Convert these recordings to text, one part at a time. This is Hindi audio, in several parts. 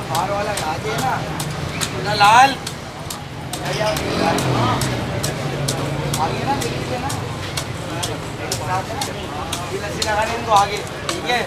बाहर वाला आगे है ना लाल आगे ना देखिए ना ये लस्सी लगाने इनको आगे ठीक है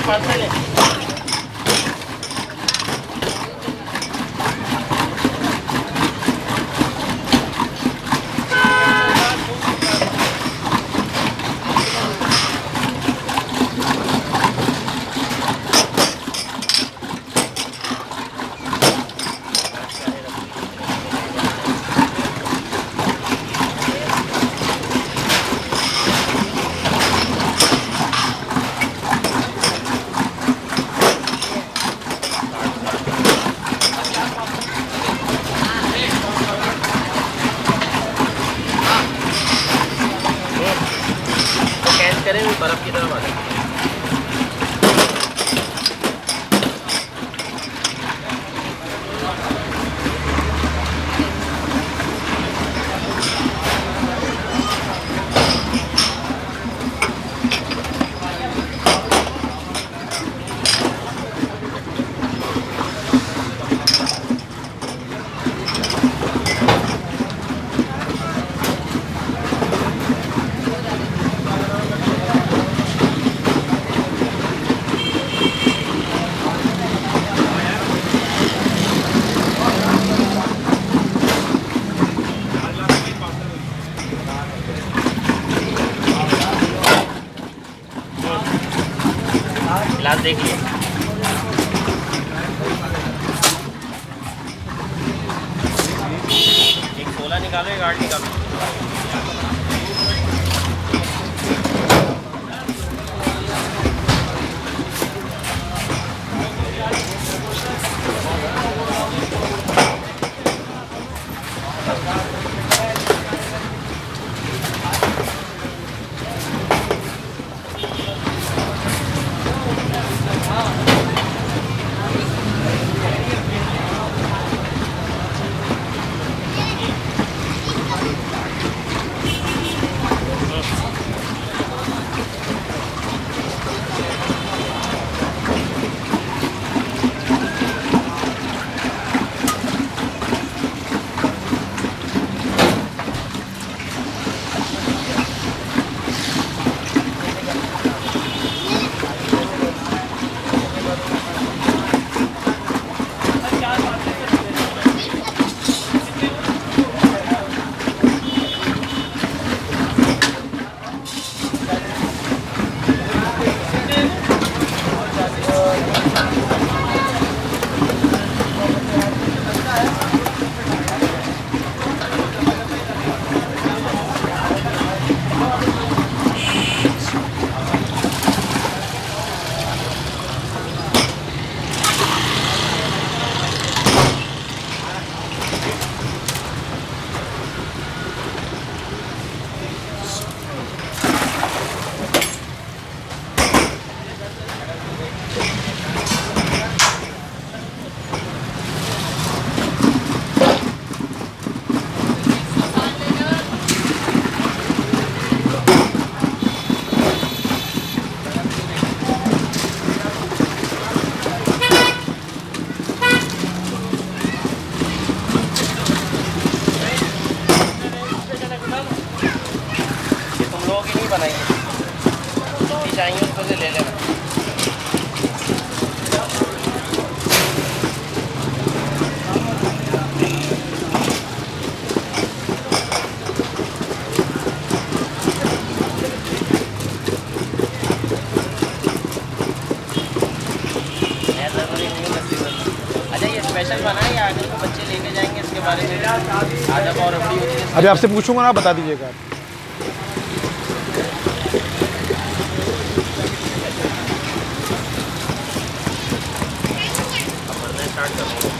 पार्सल है। करें बर्फ की तरफ आ जाए। गिलास देखिए, एक 16 निकालो, एक 8 निकालो। बारे में आदब और रबड़ी होती है। अभी आपसे पूछूंगा ना, बता दीजिएगा। अब बढ़ना स्टार्ट कर रहा हूँ।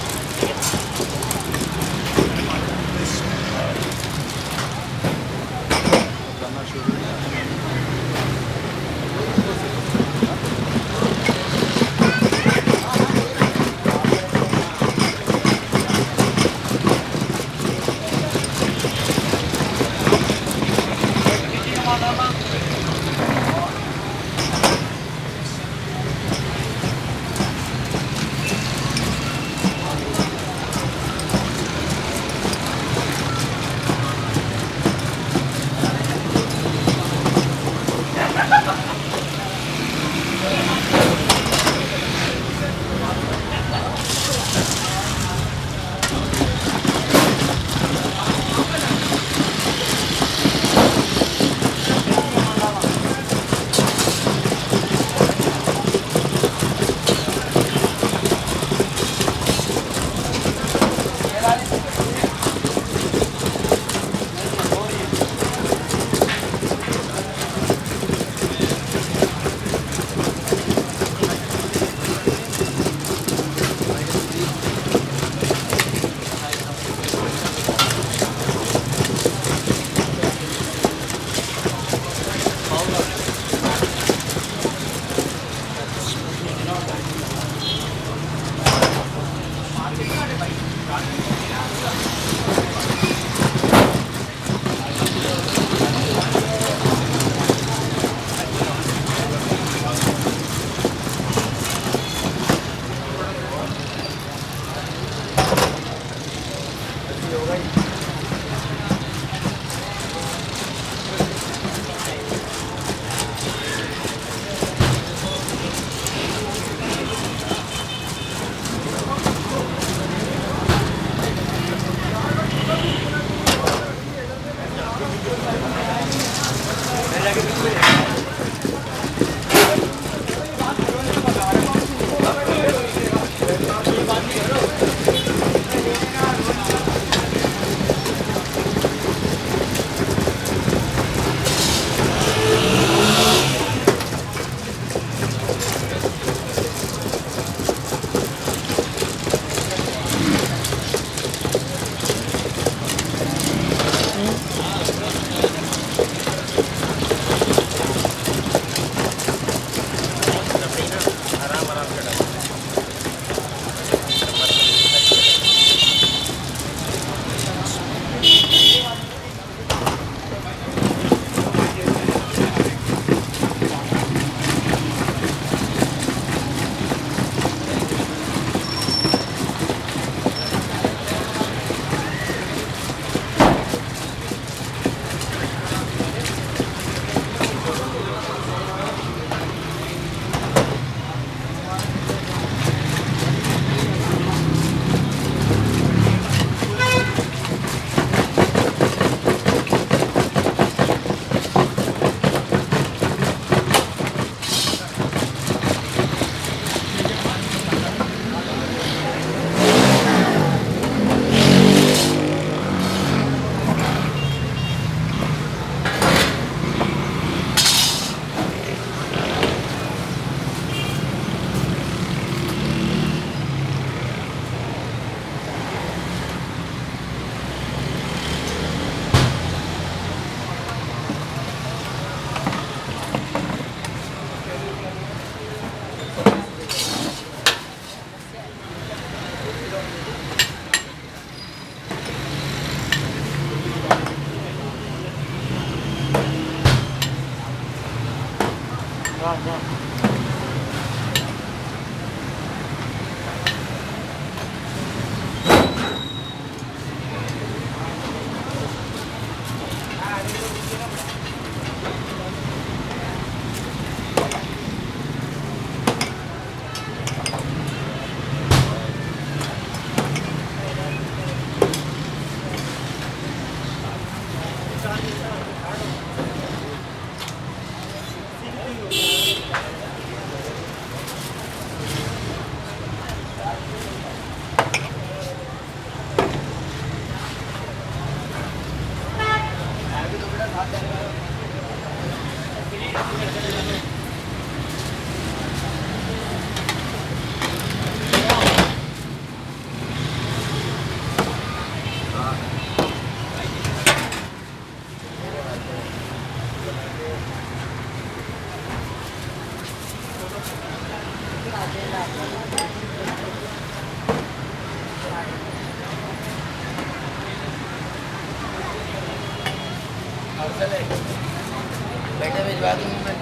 बैठे भिजवा दूँगी मैं।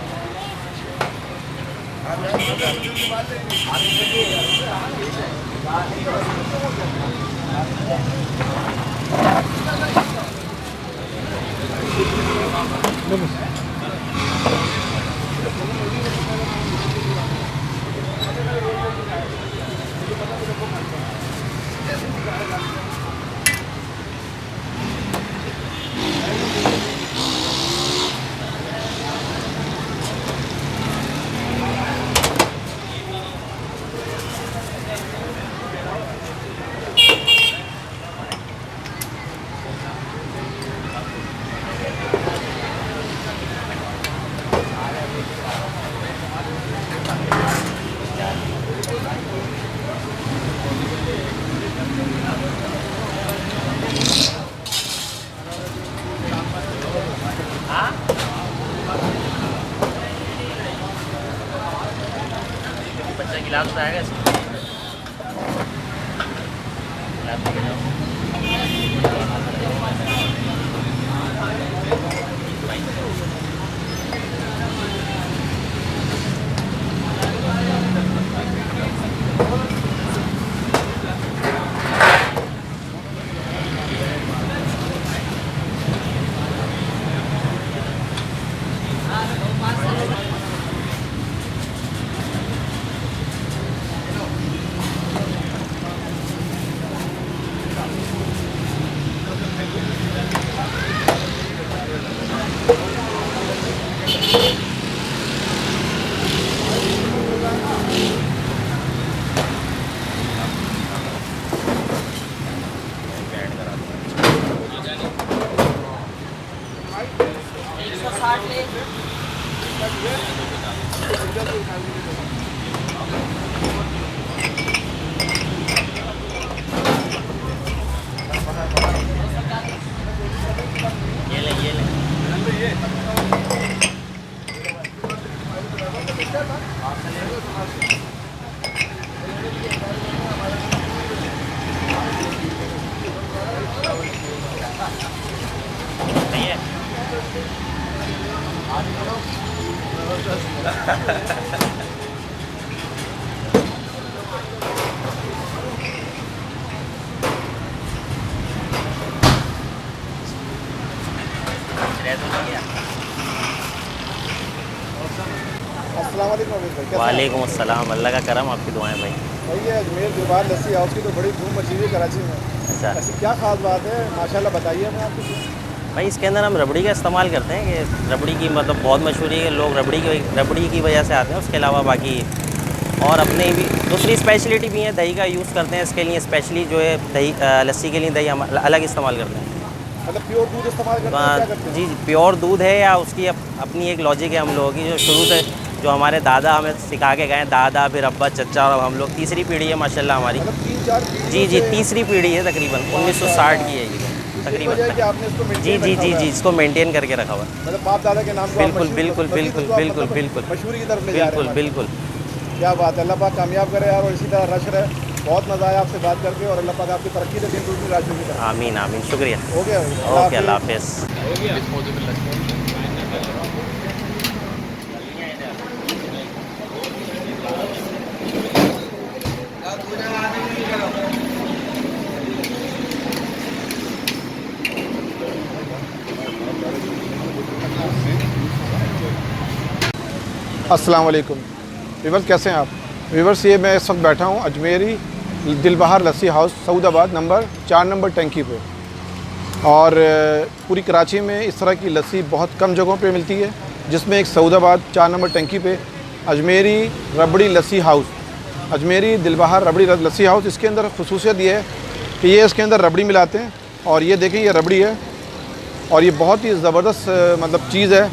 बच्चा गिलास उठाएगा इसमें गिलास लेके जाओ। ये ले नहीं है। वालेकुम अस्सलाम, अल्लाह का करम, आपकी दुआएं भाई। भाई ये अजमेर दिलबहार लस्सी हाउस की तो बड़ी धूम मची हुई है कराची में। अच्छा ऐसी क्या खास बात है, माशाल्लाह बताइए हमें आपको। भाई इसके अंदर हम रबड़ी का इस्तेमाल करते हैं कि रबड़ी की मतलब बहुत मशहूरी है, लोग रबड़ी की वजह से आते हैं। उसके अलावा बाकी और अपने भी दूसरी स्पेशलिटी भी है, दही का यूज़ करते हैं इसके लिए स्पेशली जो है दही लस्सी के लिए दही हम अलग इस्तेमाल करते हैं। मतलब प्योर दूध इस्तेमाल करते हैं, क्या करते हैं? जी प्योर दूध है या उसकी अपनी एक लॉजिक है हम लोगों की, जो शुरू से जो हमारे दादा हमें सिखा के गए, दादा फिर अब्बा चचा और हम लोग तीसरी पीढ़ी है माशाल्लाह हमारी। मतलब 3-4 जी तीसरी पीढ़ी है तकरीबन, 1960 की है ये तकरीबन। कि आपने इसको जी इसको मेंटेन करके रखा हुआ है। मतलब बाप दादा के नाम को बिल्कुल बिल्कुल बिल्कुल बिल्कुल बिल्कुल मशहूरी की तरफ ले जा रहे बिल्कुल हैं। बिल्कुल। क्या बात है, अल्लाह पाक कामयाब करे यार, और इसी तरह रश रहे। बहुत मज़ा आया आपसे बात करके, और अल्लाह पाक आपकी तरक्की से दिन दूसरी राज्यों की तरफ। आमीन आमीन, शुक्रिया। हो गया ओके, अल्लाह हाफिज़। अस्सलाम वालेकुम वीवर्स, कैसे हैं आप वीवर्स? ये मैं इस वक्त बैठा हूँ अजमेरी दिलबहार लस्सी हाउस सऊदाबाद नंबर 4 नंबर टंकी पे। और पूरी कराची में इस तरह की लस्सी बहुत कम जगहों पे मिलती है, जिसमें एक सऊदाबाद 4 नंबर टंकी पे अजमेरी रबड़ी लस्सी हाउस, अजमेरी दिलबहार रबड़ी लस्सी हाउस। इसके अंदर खसूसियत ये है कि ये इसके अंदर रबड़ी मिलाते हैं। और ये देखें, ये रबड़ी है, और ये बहुत ही ज़बरदस्त मतलब चीज़ है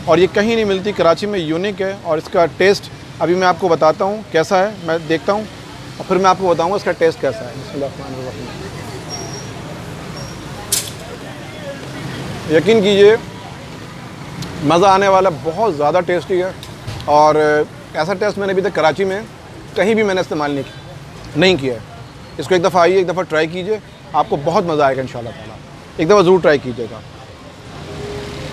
और ये कहीं नहीं मिलती, कराची में यूनिक है। और इसका टेस्ट अभी मैं आपको बताता हूँ कैसा है, मैं देखता हूँ और फिर मैं आपको बताऊँगा इसका टेस्ट कैसा है। बिस्मिल्लाहिर्रहमानिर्रहीम। यकीन कीजिए मज़ा आने वाला, बहुत ज़्यादा टेस्टी है। और ऐसा टेस्ट मैंने अभी तक कराची में कहीं भी मैंने इस्तेमाल नहीं किया है। इसको एक दफ़ा आइए, एक दफ़ा ट्राई कीजिए, आपको बहुत मज़ा आएगा इंशाल्लाह ताला। एक दफ़ा ज़रूर ट्राई कीजिएगा।